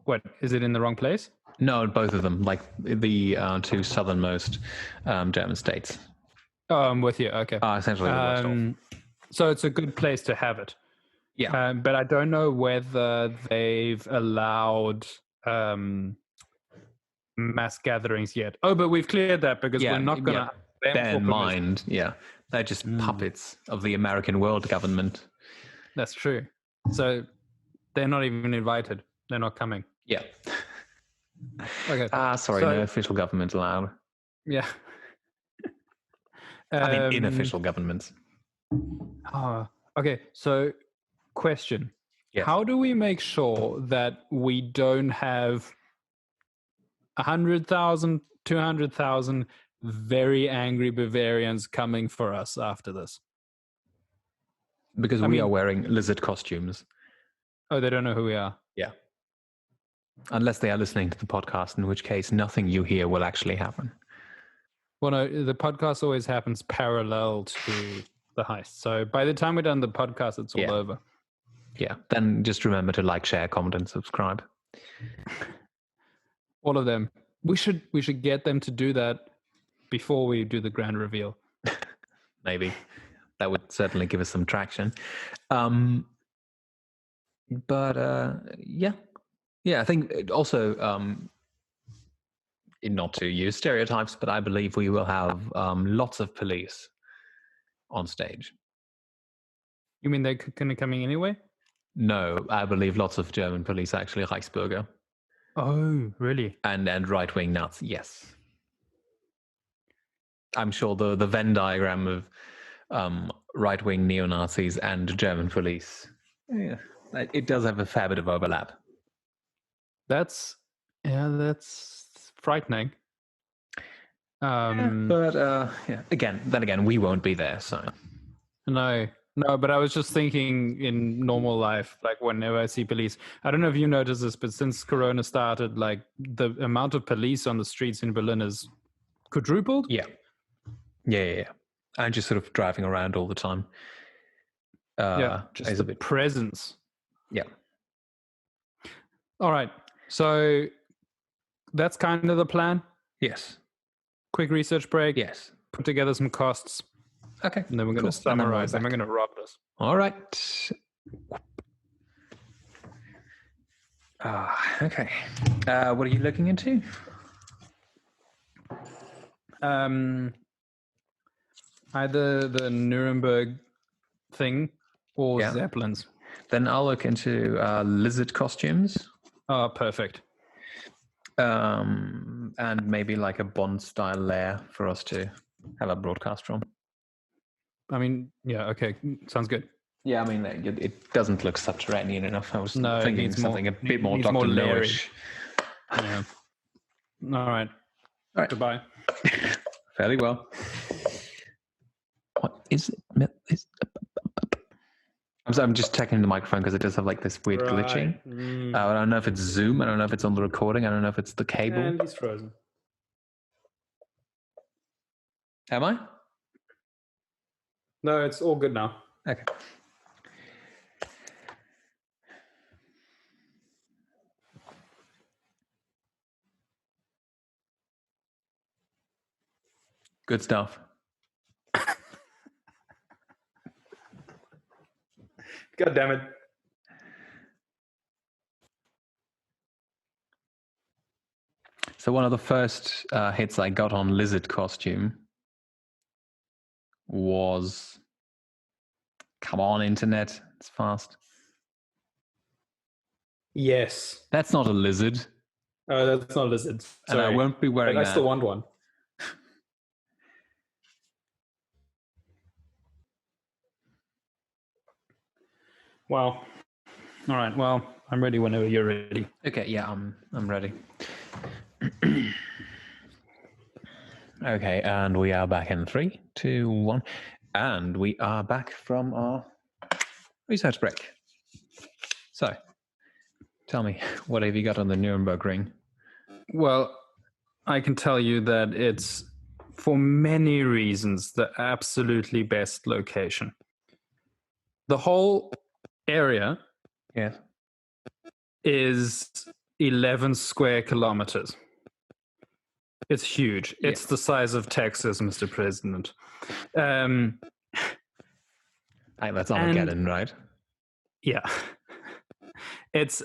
What, is it in the wrong place? No, both of them, like the two southernmost German states. Oh, I'm with you. Okay. Essentially. So it's a good place to have it. Yeah. But I don't know whether they've allowed mass gatherings yet. Oh, but we've cleared that because we're not going to bear in mind, they're just puppets of the American world government. That's true. So they're not even invited. They're not coming. Yeah. Okay. Sorry, no official government allowed. Yeah. I mean, unofficial governments. Okay. So, question. Yes. How do we make sure that we don't have 100,000, 200,000 very angry Bavarians coming for us after this? Because we are wearing lizard costumes. Oh, they don't know who we are. Yeah. Unless they are listening to the podcast, in which case nothing you hear will actually happen. Well, no, the podcast always happens parallel to the heist. So by the time we're done the podcast, it's all over. Yeah. Then just remember to like, share, comment, and subscribe. All of them. We should get them to do that before we do the grand reveal. Maybe. That would certainly give us some traction. Yeah, I think also, not to use stereotypes, but I believe we will have lots of police on stage. You mean they're kind of coming anyway? No, I believe lots of German police actually Reichsbürger. Oh, really? And right-wing nuts, yes. I'm sure the Venn diagram of right-wing neo-Nazis and German police, it does have a fair bit of overlap. That's frightening. Again, we won't be there, so. No, but I was just thinking in normal life, like whenever I see police, I don't know if you noticed this, but since Corona started, like the amount of police on the streets in Berlin is quadrupled. Yeah. And just sort of driving around all the time. Just the presence. Yeah. All right. So that's kind of the plan. Yes. Quick research break. Yes. Put together some costs. Okay. And then we're going to summarize and we're going to rob this. All right. Okay. What are you looking into? Either the Nuremberg thing or Zeppelins. Then I'll look into lizard costumes. Oh, perfect. And maybe like a Bond-style lair for us to have a broadcast from. I mean, yeah, okay, sounds good. Yeah, I mean, it doesn't look subterranean enough. I was thinking something a bit more Dr. Lewis. Yeah. All right. Goodbye. Fairly well. What is it? I'm just checking the microphone because it does have like this weird glitching. I don't know if it's Zoom. I don't know if it's on the recording. I don't know if it's the cable. And he's frozen. Am I? No, it's all good now. Okay. Good stuff. God damn it. So one of the first hits I got on lizard costume was, come on, internet, it's fast. Yes. That's not a lizard. Oh, that's not a lizard. Sorry. And I won't be wearing that. I still want one. Wow. All right. Well, I'm ready whenever you're ready. Okay. Yeah, I'm ready. Okay, and we are back in 3, 2, 1, and we are back from our research break. So, tell me, what have you got on the Nuremberg ring? Well, I can tell you that it's, for many reasons, the absolutely best location. The whole area is 11 square kilometers. It's huge. Yeah. It's the size of Texas, Mr. President. That's Armageddon, right? Yeah. It's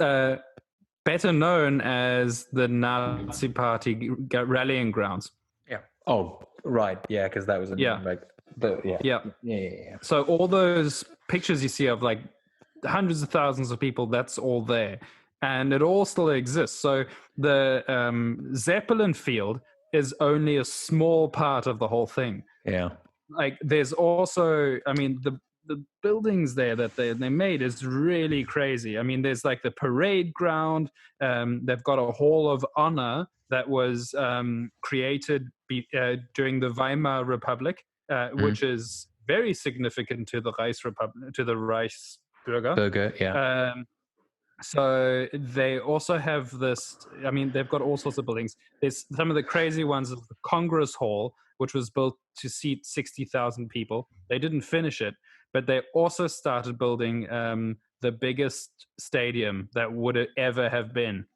better known as the Nazi Party rallying grounds. Yeah. Oh, right. Yeah, because that was in Yeah. Nuremberg. But yeah. Yeah. Yeah. So all those pictures you see of like hundreds of thousands of people, that's all there. And it all still exists. So the Zeppelin field is only a small part of the whole thing. Yeah. Like there's also, I mean, the buildings there that they made is really crazy. I mean, there's like the parade ground. They've got a hall of honor that was created during the Weimar Republic, which is very significant to the Reichsrepublik, to the Reichsbürger. Burger, yeah. So they also have this, I mean, they've got all sorts of buildings. There's some of the crazy ones of the Congress Hall, which was built to seat 60,000 people. They didn't finish it, but they also started building the biggest stadium that would ever have been.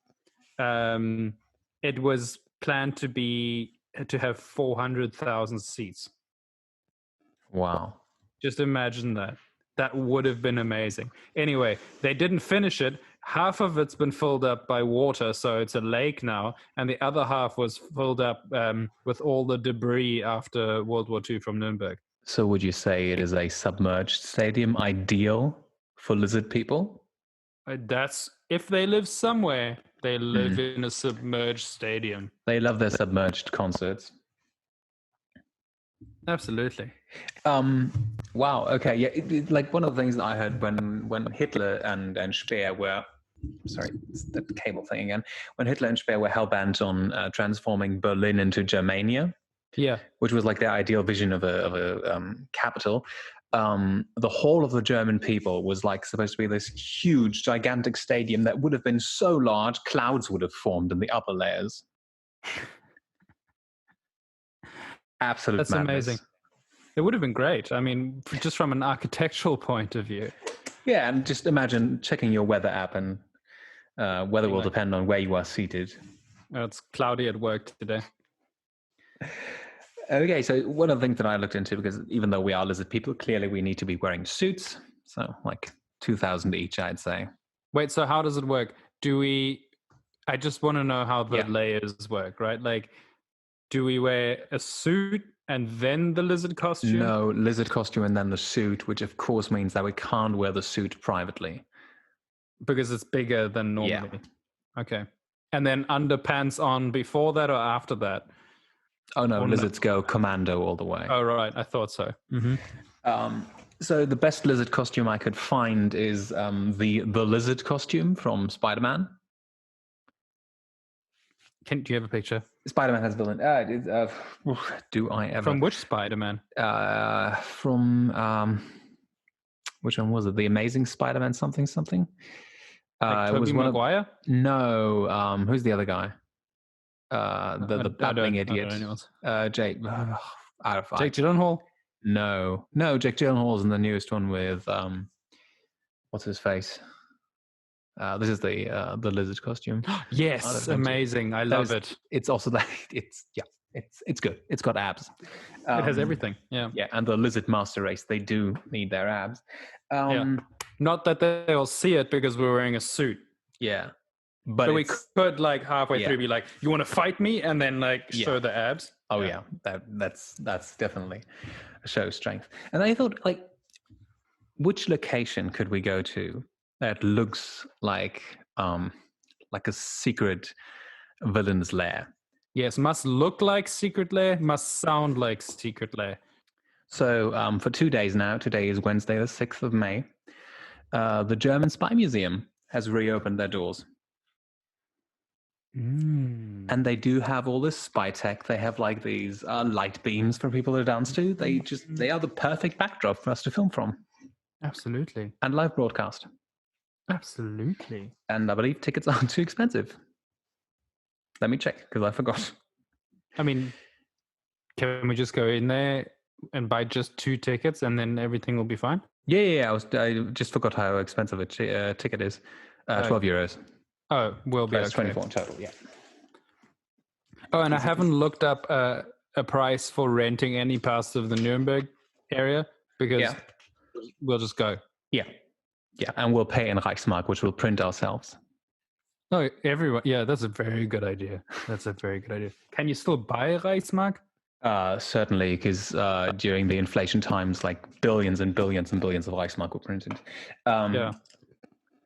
It was planned to have 400,000 seats. Wow. Just imagine that. That would have been amazing. Anyway, they didn't finish it. Half of it's been filled up by water, so it's a lake now, and the other half was filled up with all the debris after World War II from Nuremberg. So would you say it is a submerged stadium, ideal for lizard people? That's if they live somewhere, they live in a submerged stadium. They love their submerged concerts. Absolutely. Wow. Okay. Yeah. Like one of the things that I heard when Hitler and Speer were, sorry, it's the cable thing again. When Hitler and Speer were hell bent on transforming Berlin into Germania, Yeah. which was like their ideal vision of a capital. The whole of the German people was like supposed to be this huge, gigantic stadium that would have been so large, clouds would have formed in the upper layers. Absolute That's madness. amazing. It would have been great. I mean, just from an architectural point of view. Yeah, and just imagine checking your weather app, and weather will depend on where you are seated. It's cloudy at work today. Okay, so one of the things that I looked into, because even though we are lizard people, clearly we need to be wearing suits. So like 2,000 each, I'd say. Wait, so how does it work? I just want to know how the layers work, right? Like, do we wear a suit and then the lizard costume? No, lizard costume and then the suit, which of course means that we can't wear the suit privately. Because it's bigger than normally. Yeah. Okay. And then underpants on before that or after that? Oh no, lizards go commando all the way. Oh right, I thought so. Mm-hmm. So the best lizard costume I could find is the lizard costume from Spider-Man. Do you have a picture? Spider-Man has villain. Do I ever? From which Spider-Man? From which one was it? The Amazing Spider-Man something? Like it was Tobey Maguire? No, who's the other guy? The babbling idiot. Jake. Jake Gyllenhaal? No, Jake Gyllenhaal is in the newest one with what's his face? This is the lizard costume. Yes, amazing. I love it. It's also that it's good. It's got abs. It has everything. Yeah. Yeah, and the lizard master race, they do need their abs. Not that they'll see it because we're wearing a suit. Yeah. But we could like halfway through be like, you want to fight me? And then like show the abs. Oh yeah. That's definitely a show of strength. And I thought, like, which location could we go to that looks like a secret villain's lair? Yes, must look like secret lair, must sound like secret lair. So for 2 days now, today is Wednesday, the 6th of May, the German Spy Museum has reopened their doors. And they do have all this spy tech. They have like these light beams for people to dance to. They are the perfect backdrop for us to film from. Absolutely. And live broadcast. Absolutely. And I believe tickets aren't too expensive. Let me check, because I forgot. I mean, can we just go in there and buy just 2 tickets and then everything will be fine? Yeah. I just forgot how expensive a ticket is. 12 euros. Oh, will be okay. 24 in total, yeah. Oh, and I haven't looked up a price for renting any parts of the Nuremberg area because we'll just go. Yeah, and we'll pay in Reichsmark, which we'll print ourselves. No, everyone. Yeah, that's a very good idea. That's a very good idea. Can you still buy a Reichsmark? Certainly, because during the inflation times, like billions and billions and billions of Reichsmark were printed. Yeah.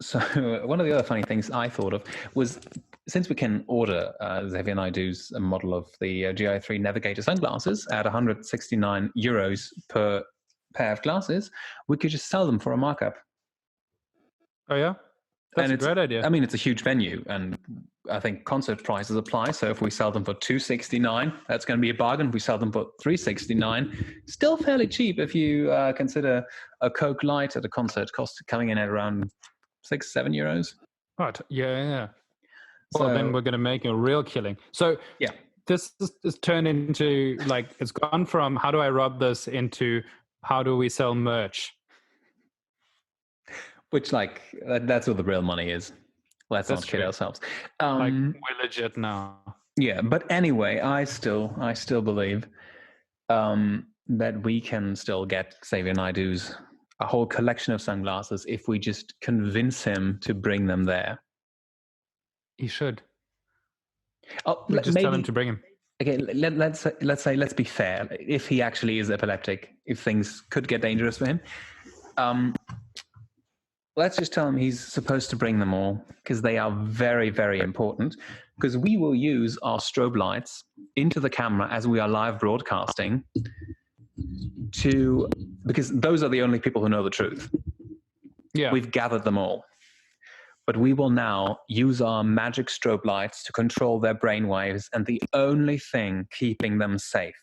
So one of the other funny things I thought of was, since we can order Xavier Naidoo's model of the GI3 Navigator sunglasses at 169 euros per pair of glasses, we could just sell them for a markup. Oh yeah, that's And a great idea. I mean, it's a huge venue, and I think concert prices apply. So if we sell them for 269, that's going to be a bargain. If we sell them for 369, still fairly cheap if you consider a Coke Light at a concert cost coming in at around 6-7 euros. Right. Yeah. So, Well, then we're going to make a real killing. So yeah, this is turned into, like, it's gone from how do I rob this into how do we sell merch? which like that's where the real money is. Let's That's not kid true. ourselves. Like, we're legit now. Yeah, but anyway, I still believe that we can still get Xavier Naidoo's a whole collection of sunglasses if we just convince him to bring them there. He should. Oh, We just maybe, tell him to bring him. Okay, let's be fair. If he actually is epileptic, if things could get dangerous for him, let's just tell him he's supposed to bring them all because they are very, very important. Because we will use our strobe lights into the camera as we are live broadcasting because those are the only people who know the truth. Yeah. We've gathered them all. But we will now use our magic strobe lights to control their brainwaves, and the only thing keeping them safe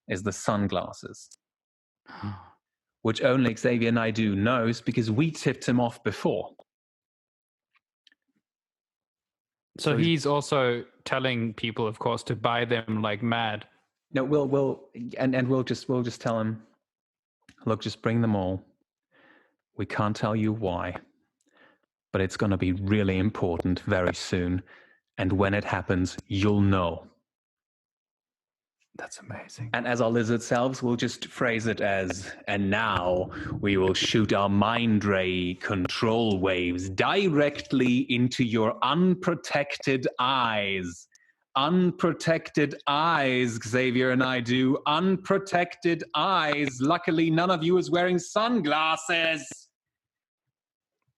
is the sunglasses, which only Xavier Naidoo knows because we tipped him off before. So he's also telling people, of course, to buy them like mad. No, we'll just tell him, look, just bring them all. We can't tell you why, but it's going to be really important very soon. And when it happens, you'll know. That's amazing. And as our lizard selves, we'll just phrase it as, and now we will shoot our mind ray control waves directly into your unprotected eyes. Unprotected eyes, Xavier Naidoo. Unprotected eyes. Luckily, none of you is wearing sunglasses.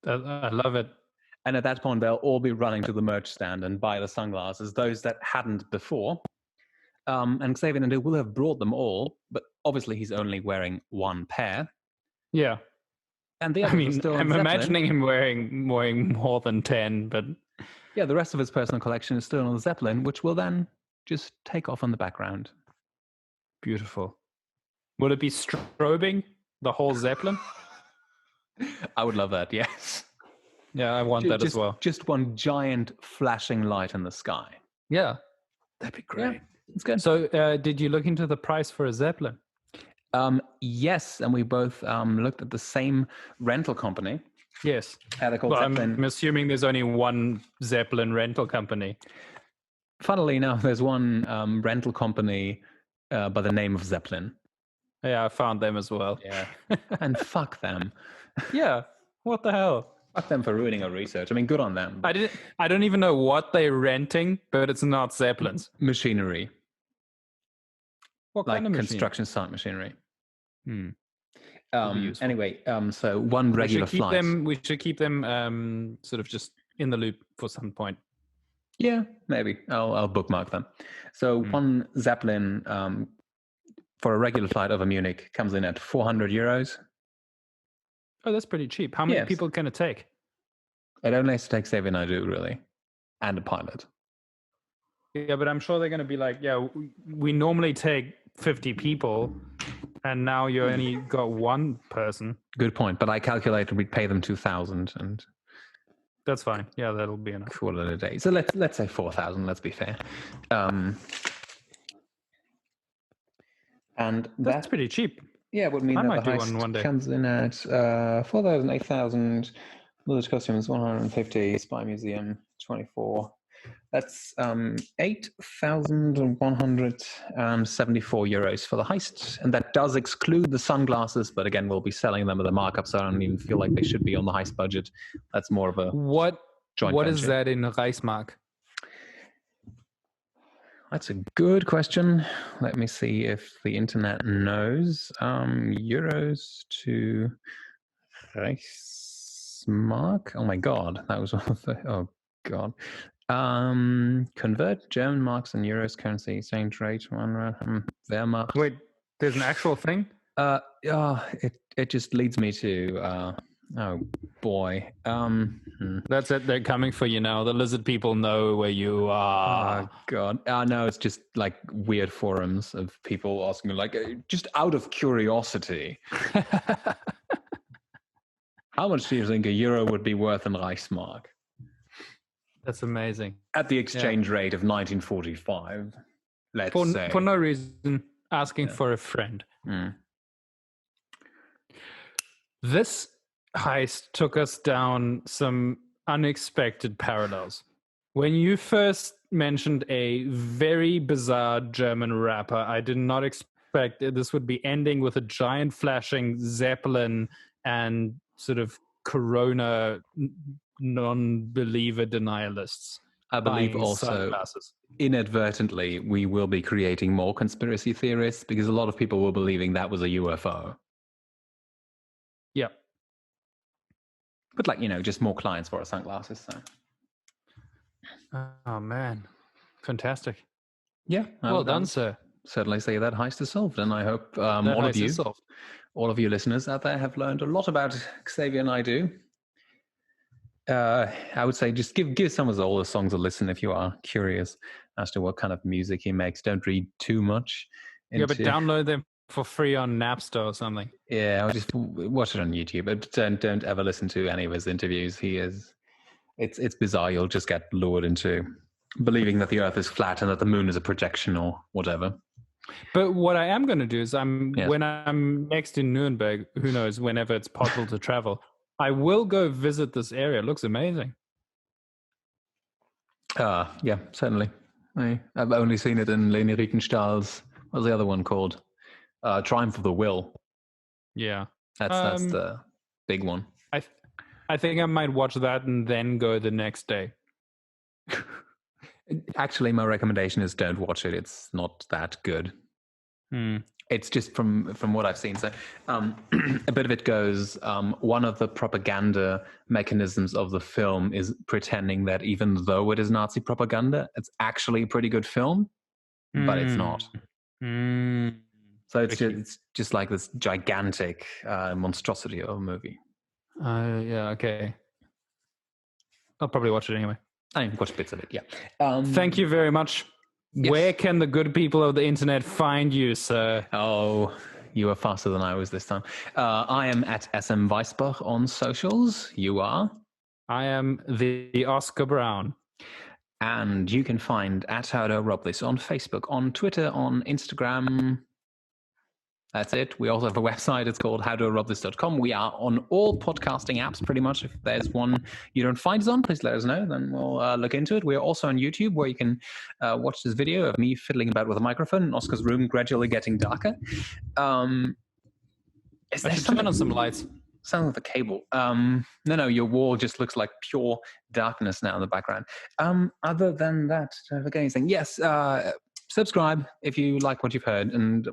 I love it. And at that point, they'll all be running to the merch stand and buy the sunglasses, those that hadn't before. And Xavier Naidoo will have brought them all, but obviously he's only wearing one pair. Yeah. And the others are still on I'm Zeppelin. imagining him wearing more than 10, but yeah, the rest of his personal collection is still on the Zeppelin, which will then just take off in the background. Beautiful. Will it be strobing the whole Zeppelin? I would love that, yes. Yeah, I want that as well. Just one giant flashing light in the sky. Yeah. That'd be great. Yeah. It's good. So did you look into the price for a Zeppelin? Yes, and we both looked at the same rental company. Yes. They're called Well, Zeppelin. I'm assuming there's only one Zeppelin rental company. Funnily enough, there's one rental company by the name of Zeppelin. Yeah, I found them as well. Yeah. And fuck them. Yeah. What the hell? Fuck them for ruining our research. I mean, good on them. I don't even know what they're renting, but it's not Zeppelins. Machinery. What Like kind of construction site machinery. Useful. Anyway, so one regular flight. We should keep them sort of just in the loop for some point. Yeah, maybe. I'll bookmark them. So one Zeppelin for a regular flight over Munich comes in at 400 euros. Oh, that's pretty cheap. How many people can it take? It only has to take Xavier Naidoo, really, and a pilot. Yeah, but I'm sure they're going to be like, yeah, we normally take 50 people, and now you only got one person. Good point. But I calculated we'd pay them 2,000, and that's fine. Yeah, that'll be enough. Call it a day. So let's say 4,000. Let's be fair. And that's pretty cheap. Yeah, it would mean that the heist one day comes in at 4,000, 8,000. Village costumes 150. Spy museum 24. That's 8,174 euros for the heist, and that does exclude the sunglasses. But again, we'll be selling them at a markup, so I don't even feel like they should be on the heist budget. That's more of a what joint What venture. is that in Reichsmark? That's a good question. Let me see if the internet knows. Euros to Reichsmark. Oh my God, that was oh God. Convert German marks and euros currency exchange rate. Wehrmacht. Wait, there's an actual thing? It just leads me to oh boy. That's it. They're coming for you now. The lizard people know where you are. Oh God. No, it's just like weird forums of people asking like just out of curiosity. How much do you think a euro would be worth in Reichsmark? That's amazing. At the exchange rate of 1945, let's say. For no reason, asking for a friend. This heist took us down some unexpected parallels. When you first mentioned a very bizarre German rapper, I did not expect this would be ending with a giant flashing Zeppelin and sort of Corona non-believer denialists. I believe also sunglasses. Inadvertently we will be creating more conspiracy theorists because a lot of people were believing that was a UFO. Yeah. But like, just more clients for our sunglasses. So. Oh man. Fantastic. Yeah. Well done, sir. Certainly say that heist is solved, and I hope all of you listeners out there have learned a lot about Xavier Naidoo. I would say just give some of all the songs a listen if you are curious as to what kind of music he makes. Don't read too much. But download them for free on Napster or something. Yeah, or just watch it on YouTube. But don't ever listen to any of his interviews. It's bizarre. You'll just get lured into believing that the Earth is flat and that the moon is a projection or whatever. But what I am going to do is when I'm next in Nuremberg, who knows, whenever it's possible to travel, I will go visit this area. It looks amazing. Yeah, certainly. I've only seen it in Leni Riefenstahl's, what's the other one called? Triumph of the Will. Yeah. That's the big one. I think I might watch that and then go the next day. Actually, my recommendation is don't watch it. It's not that good. It's just from what I've seen. So a bit of it goes, one of the propaganda mechanisms of the film is pretending that even though it is Nazi propaganda, it's actually a pretty good film, but it's not. So it's just like this gigantic monstrosity of a movie. Yeah, okay. I'll probably watch it anyway. I watched bits of it, yeah. Thank you very much. Yes. Where can the good people of the internet find you, sir? Oh, you are faster than I was this time. I am at SM Weisbach on socials. You are? I am the Oscar Brown. And you can find at How to Rob This on Facebook, on Twitter, on Instagram. That's it. We also have a website. It's called howtorobthis.com. We are on all podcasting apps pretty much. If there's one you don't find us on, please let us know. Then we'll look into it. We're also on YouTube where you can watch this video of me fiddling about with a microphone in Oscar's room gradually getting darker. I should turn on some lights. Sounds like the cable. No, your wall just looks like pure darkness now in the background. Other than that, don't I forget anything? Yes, subscribe if you like what you've heard, and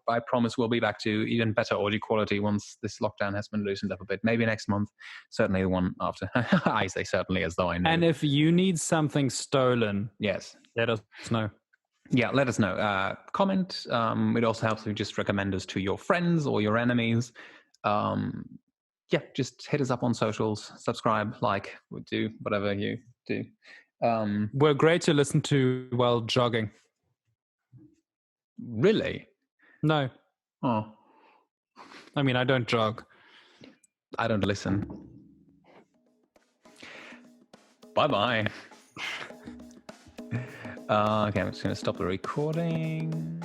I promise we'll be back to even better audio quality once this lockdown has been loosened up a bit. Maybe next month, certainly the one after. I say certainly as though I know. And if you need something stolen, yes, let us know. Yeah, let us know. Comment. It also helps if you just recommend us to your friends or your enemies. Yeah, just hit us up on socials, subscribe, like, do whatever you do. We're great to listen to while jogging. Really? No. Oh. I mean, I don't jog. I don't listen. Bye-bye. Okay, I'm just going to stop the recording.